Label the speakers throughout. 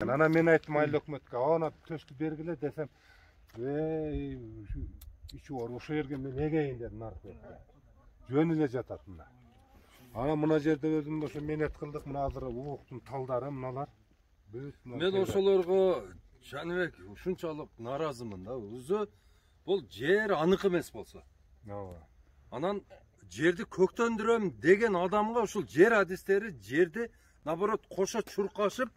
Speaker 1: Ana men aytdim ayыл өкмөткө, ana төстү бергиле десем, ичи оор ошо жерге мен эгейин дедим наркетке. Жөн эле жатат мына. Ана мына жерде өзүм ошо менет кылдык, мына азыр ууктун талдары мыналар.
Speaker 2: Мен ошолорго Жаныбек ушунчалык наразымын да. Өзү бул жер анык эмес болсо.
Speaker 1: Ооба.
Speaker 2: Анан жерди көктөндүрөм деген адамга ушул жер адистери жерди наоборот кошо чуркашып,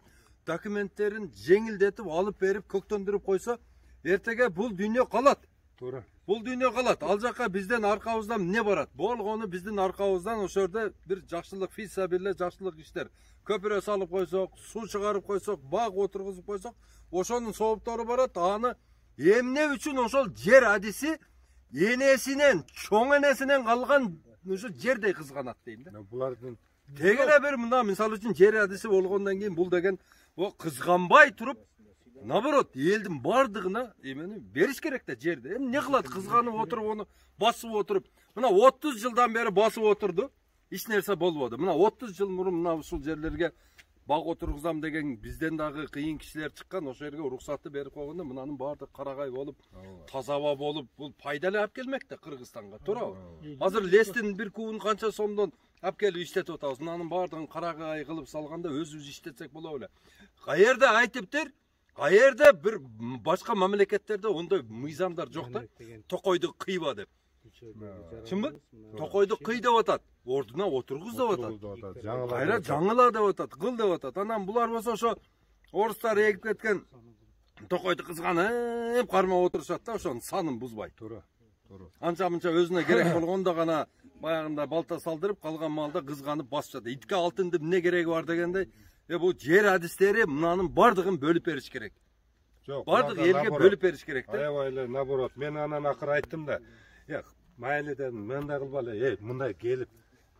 Speaker 2: документтерин жеңилдетип алып берип көктөндүрүп койсо, эртеге бул дүйнө калат.
Speaker 1: Туура.
Speaker 2: Бул дүйнө калат. Ал жака бизден аркабыздан эмне барат? Болгону биздин аркабыздан ошол жерде бир жакшылык, фисабиле жакшылык иштер. Көпүрө салып койсок, суу чыгарып койсок, баг отургузуп койсок, ошонун сооптору барат. Аны эмне үчүн ошол жер адиси энесинен, чоң энесинен калган ушу жердей кызганат дейм да.
Speaker 1: Булардын
Speaker 2: Тегере бир мына мисалы үчүн жер адиси болгондон кийин бул деген кызганбай туруп, наоборот, элдин бардыгына эмени бериш керек да жерди. Эмне кылат кызганып отуруп, ону басып отуруп. Мына 30 жылдан бери басып отурду. Эч нерсе болбоду. Мына 30 жыл мурун мына ушул жерлерге баг отургузам деген бизден дагы кыйын кишилер чыккан, ошол жерге уруксатты берип койгондо мынанын баардыгы карагай болуп, таза аба болуп, бул пайдалуу алып келмек да Кыргызстанга, туурабы? Азыр лестин бир кубун канча сомдон алып келип иштетип атабыз. Мынанын баардыгын карагай кылып салганда өзүбүз иштетсек боло беле. Каерде айтыптыр? Каерде бир башка мамлекеттерде ондой мыйзамдар жок да. Токойду кыйба деп. Чынбы? Токойду кый деп атат. Ордуна отургуз деп атат. Кайра жаңыла деп атат, кыл деп атат. Анан булар болсо ошо орустар эгип кеткен токойду кызганып кармап отурушат да, ошонун санын бузбай.
Speaker 1: Туура. Туура.
Speaker 2: Анча-мынча өзүнө керек болгондо гана баягында балта салдырып, калган малда кызганып басып жатат. Итке алтынды эмне кереги бар дегендей, бул жер адистери мынанын бардыгын бөлүп бериш керек.
Speaker 1: Жок,
Speaker 2: бардык элге бөлүп бериш керек да.
Speaker 1: Аябай эле наоборот. Мен анан акыры айттым да, майли дедим, мындай кылбайлы, мындай келип,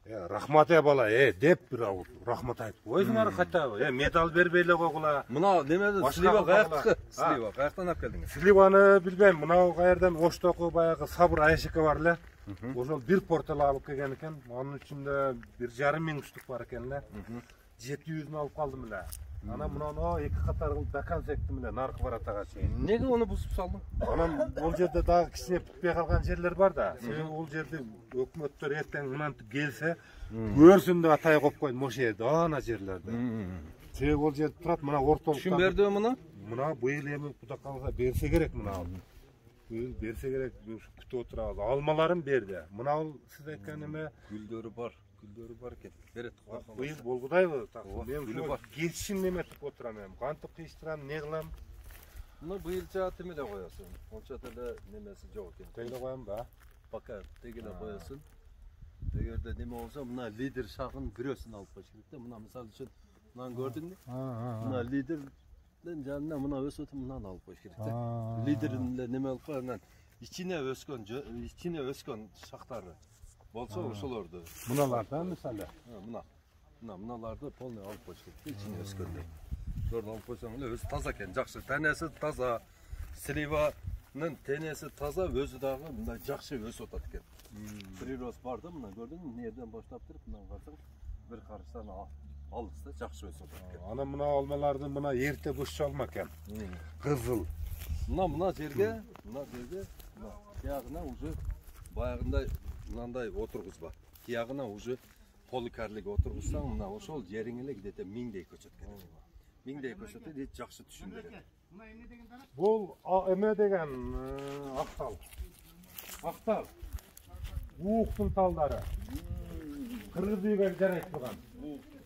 Speaker 1: рахмат бала, деп бир ауыз рахмат айтып койсуңар кайта, медаль бербей эле койгула.
Speaker 2: Мына немеде слива каяктыкы? Слива каяктан алып келдиңиз?
Speaker 1: Сливаны билбейм, мынау каердан Оштоку баягы Сабыр Айшика бар эле. Ошол бир портал алып келген экен. Анын ичинде 1,5 миң штук бар экен эле. 700'ünü алып калдым эле. Анан мынаны эки катар кылып дакан сектим эле наркы баратага чейин.
Speaker 2: Неге ону бузуп салдың?
Speaker 1: Анан бул жерде дагы кичине бүтпөй калган жерлер бар да. Себеби бул жерди өкмөттөр эртең мынантип келсе, көрсүн деп атай коюп койдум ошол жерде, ана жерлерде. Себеби бул жер турат, мына ортолукта.
Speaker 2: Ким берди муну?
Speaker 1: Мына быйыл эми Куда калса берсе керек мына. Быйыл берсе керек, күтүп отурабыз. Алмаларын берди. Мына сиз айткан эме
Speaker 2: Гүлдөрү бар. Гүлдөрү бар экен. Берет.
Speaker 1: Быйыл болгудайбы? Мен гүлү кетишин неметип отурам эми. Кантип кыйыштырам, не кылам?
Speaker 2: Мына быйылча теме эле коесуң. Онча деле немеси жок экен.
Speaker 1: Тейле коям ба?
Speaker 2: Пока тегеле коесуң. Эгерде неме болсо, мына лидер шагын бирөөсүн алып коюш керек да. Мына мисалы үчүн мынаны көрдүңбү? Мына лидердин жанына мына өсөт, мынаны алып коюш керек да. Лидерин эле неме алып кой, анан ичине өскөн шактары болсо ошолорду.
Speaker 1: Мыналардан мисалы.
Speaker 2: Мыналарды полный алып коюш керек да, ичине өскөндөй. Ошолорду алып койсоң эле өзү таза экен, жакшы. Тенеси таза, сливанын тенеси таза, өзү дагы мындай жакшы өсүп атат экен. Прирост бар да, мына көрдүңбү? Нерден баштап туруп, мына карасаң бир караштан алыс да, жакшы өсүп атат экен.
Speaker 1: Ана мына алмаларды мына эрте бушчу алма экен. Кызыл.
Speaker 2: Мына жерге, мына тиягына уже баягындай мынандай отургузба. Тиягына уже поликарлик отургузсаң, мына ошол жериң эле где-то 1000дей көчөт экен. 1000дей көчөтү дейт, жакшы түшүндүрөт.
Speaker 1: Бул эме деген актал. Актал. Ууктун талдары. Кыргыз үйгө жарайт турган.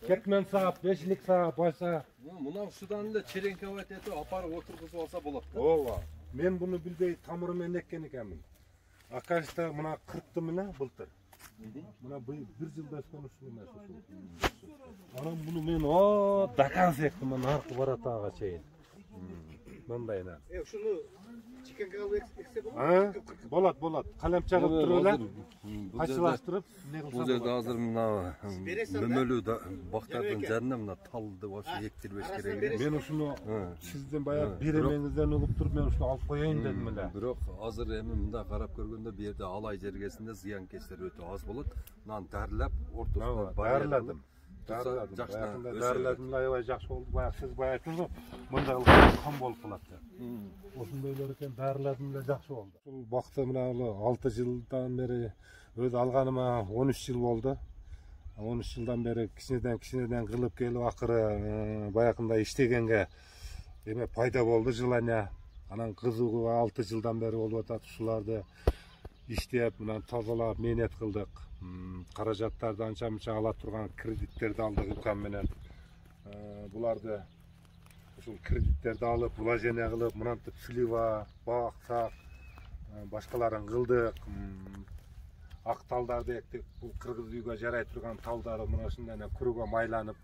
Speaker 1: Кетмен саап, бешилик саап, байса.
Speaker 2: Мына ушудан эле черенковать этип апарып отургузуп алса болот да.
Speaker 1: Ооба. Мен буну билбей тамыры менен эккен экенмин. Акашта мына 40ты мына былтыр. Мына быйыл 1 жылда өскөн ушул эмес ушул. Анан буну мен дакан сектим, наркы баратага чейин. Мындайна.
Speaker 3: Ушуну чекенге алып эксе болот?
Speaker 1: Болот. Калем чагып туруп эле, кайсылаштырып, не кылса.
Speaker 2: Бул жерде азыр мына мөмөлүү бактардын жанына мына талды вообще эктирбеш керек.
Speaker 1: Мен ушуну сизден баягы бир эмеңизден угуп туруп, мен ушуну алып коеюн дедим эле.
Speaker 2: Бирок азыр эми мында карап көргөндө бу жерде алай жергесинде зыянкечтер өтө аз болот. Мынаны дарылап, ортосуна
Speaker 1: дарыладым. Darıladım.
Speaker 2: жақсы
Speaker 1: Баягында
Speaker 2: өседі.
Speaker 1: дарыладым, аябай жакшы болду. Баягы сиз бая айттыңыз го, мындай кылганда кам болуп калат деп. Ошондойлор экен, дарыладым эле жакшы болду. Бул бакты мына 6 жылдан бери өзү алганыма 13 жыл болду. 13 жылдан бери кичинеден кылып келип акыры баягындай иштегенге эме пайда болду, желание. Анан кызыгуу 6 жылдан бери болуп атат. Ушуларды иштеп, мына тазалап, мээнет кылдык. Каражаттарды анча мынча ала турган кредиттерди алдык укам менен. Буларды ушул кредиттерди алып, вложение кылып, мынантип слива, бак-сак, башкаларын кылдык. Ак талдарды эктик. Бул кыргыз үйгө жарай турган талдары мына ушундай курууга майланып.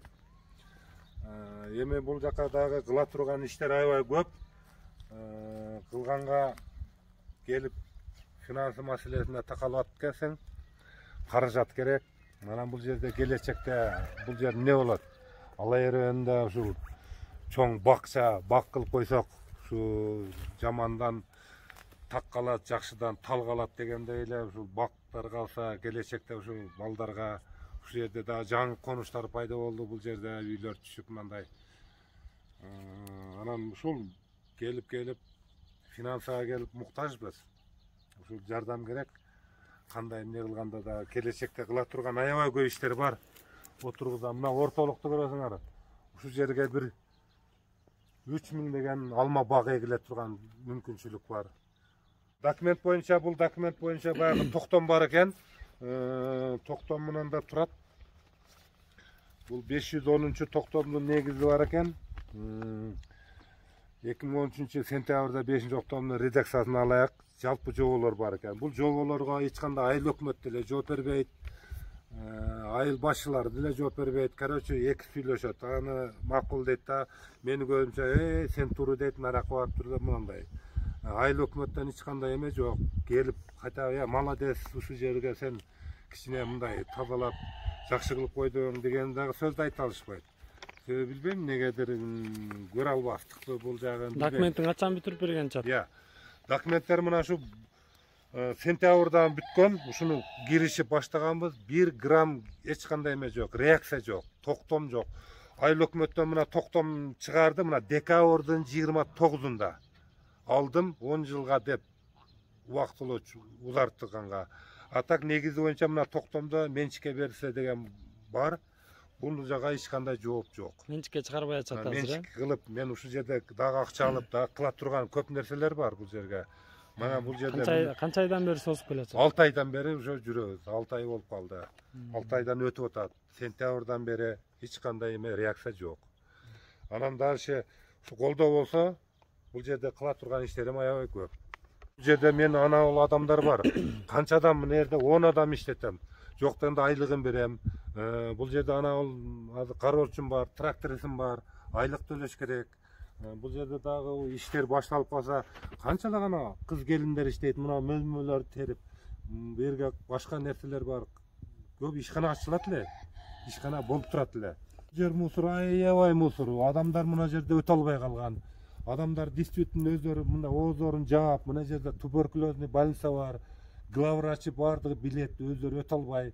Speaker 1: Эми бул жака дагы кыла турган иштер аябай көп. Кылганга келип финансы маселесине такалып келсең, каражат керек. Анан бул жерде келечекте бул жер эмне болот? Алай эренде ушул чоң бакча, бак кылып койсок, ушу жамандан так калат, жакшыдан тал калат дегендей эле ушул бактар калса, келечекте ушул балдарга ушул жерде дагы жаңы конуштар пайда болду. Бул жерде үйлөр түшүп мындай. Анан ушул келип финансага келип муктажбыз. Ушул жардам керек. Кандай эмне кылганда да келечекте кыла турган аябай көп иштер бар. Отургузам. Мына ортолукту көрөсүңөр. Ушул жерге бир 3000 деген алма бак эгиле турган мүмкүнчүлүк бар. Документ боюнча бул документ боюнча баягы токтом бар экен. Токтом менен да турат. Бул 510 токтомдун негизи бар экен. 2013 сентябрда 5 октомдун редакциясын алайык. Жалпы жоболор бар экен. Бул жоболорго эч кандай айыл өкмөт деле жооп бербейт. Айыл башчылары деле жооп бербейт. Короче, эки сүйлөшөт. Аны макул дейт да, мени көбүнчө сен туру дейт, наракы барып тур деп мындай. Айыл өкмөттөн эч кандай эме жок. Келип кайта молодец, ушул жерге сен кичине мындай тазалап, жакшы кылып койдуң деген дагы сөздү айта алышпайт. Билбейм, эмнегедир көрө албастыкпы бул жагын.
Speaker 4: Документин качан бүтүрүп берген чат?
Speaker 1: Документтер мына ушу сентябрдан бүткөн, ушуну киришип баштаганбыз. 1 грамм эч кандай эме жок, реакция жок, токтом жок. Айыл өкмөттөн мына токтом чыгарды, мына декабрдын 29-унда алдым 10 жылга деп убактылуу узарттырганга. А так негизи боюнча мына токтомдо менчикке берилсе деген бар. Бул жага эч кандай жооп жок.
Speaker 4: Менчикке чыгарбай атат азыр.
Speaker 1: Менчик кылып, мен ушул жерде дагы акча алып, дагы кыла турган көп нерселер бар бул жерге. Мана бул жерде
Speaker 4: Канча айдан бери созуп келатсыз?
Speaker 1: 6 айдан бери уже жүрөбүз. 6 ай болуп калды. 6 айдан өтүп атат. Сентябрдан бери эч кандай эме реакция жок. Анан дальше ушу колдоо болсо, бул жерде кыла турган иштерим аябай көп. Бул жерде мен анау адамдар бар. Канча адам мына жерде 10 адам иштетем. Жок дегенде айлыгын берем. Бул жерде анау кароочум бар, тракторисим бар, айлык төлөш керек. Бул жерде дагы иштер башталып калса, канчалык гана кыз келиндер иштейт, мына мөлмөлөр терип, берге башка нерселер бар. Көп ишкана ачылат эле. Ишкана болуп турат эле. Жер мусор аябай мусор. Адамдар мына жерде өтө албай калган. Адамдар действительно өздөрү мында оозорун жаап, мына жерде туберкулезный больница бар. Главврачы бардыгы билет, өздөрү өтө албай.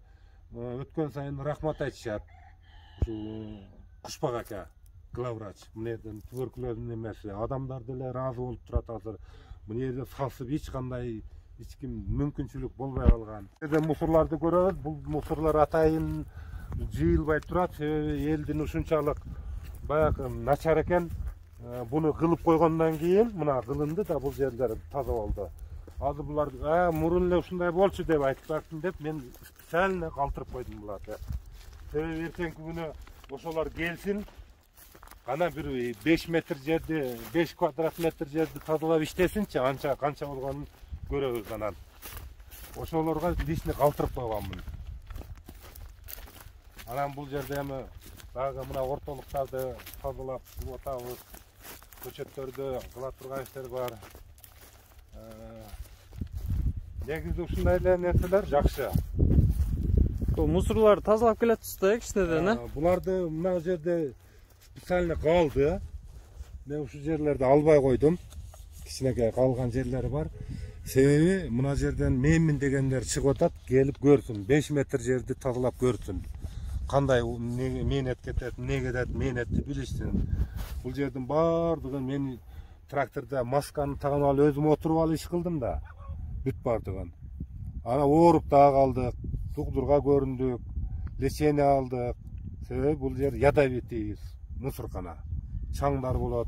Speaker 1: Өткөн сайын рахмат айтышат. Ушу Кушпак ака, главврач. Мына жерден туберкулезный эмеси. Адамдар деле ыраазы болуп турат азыр. Мына жерде сасып эч кандай эч ким мүмкүнчүлүк болбой калган. Жерде мусорларды көрөбүз. Бул мусорлор атайын жыйылбай турат. Себеби элдин ушунчалык баягы начар экен. Буну кылып койгондон кийин мына кылынды да бул жерлер таза болду. Азыр булар мурун эле ушундай болчу деп айтпакмын деп мен специально калтырып койдум буларды. Себеби эртеңки күнү ошолор келсин, ана бир 5 метр жерди, 5 квадрат метр жерди тазалап иштесинчи, анча канча болгонун көрөбүз анан. Ошолорго лишний калтырып койгонмун. Анан бул жерде эми дагы мына ортолуктарды тазалап атабыз. Көчөттөрдү кыла турган иштер бар. Негизи ушундай эле нерселер жакшы.
Speaker 4: Бул мусорларды тазалап келатсыз да, кичинеден,
Speaker 1: Буларды мына жерде специально калды. Мен ушул жерлерди албай койдум. Кичинекей калган жерлери бар. Себеби мына жерден менмин дегендер чыгып атат, келип көрсүн. 5 метр жерди тазалап көрсүн. кандай мээнет кетет, эмне кетет, мээнетти билишсин. Бул жердин баардыгын мен тракторда масканы тагып алып өзүм отуруп алып иш кылдым да. Бүт баардыгын. Ана ооруп да калдык, дугдурга көрүндүк, лечение алдык. Себеби бул жер ядовитый мусоркана. Чаңдар болот,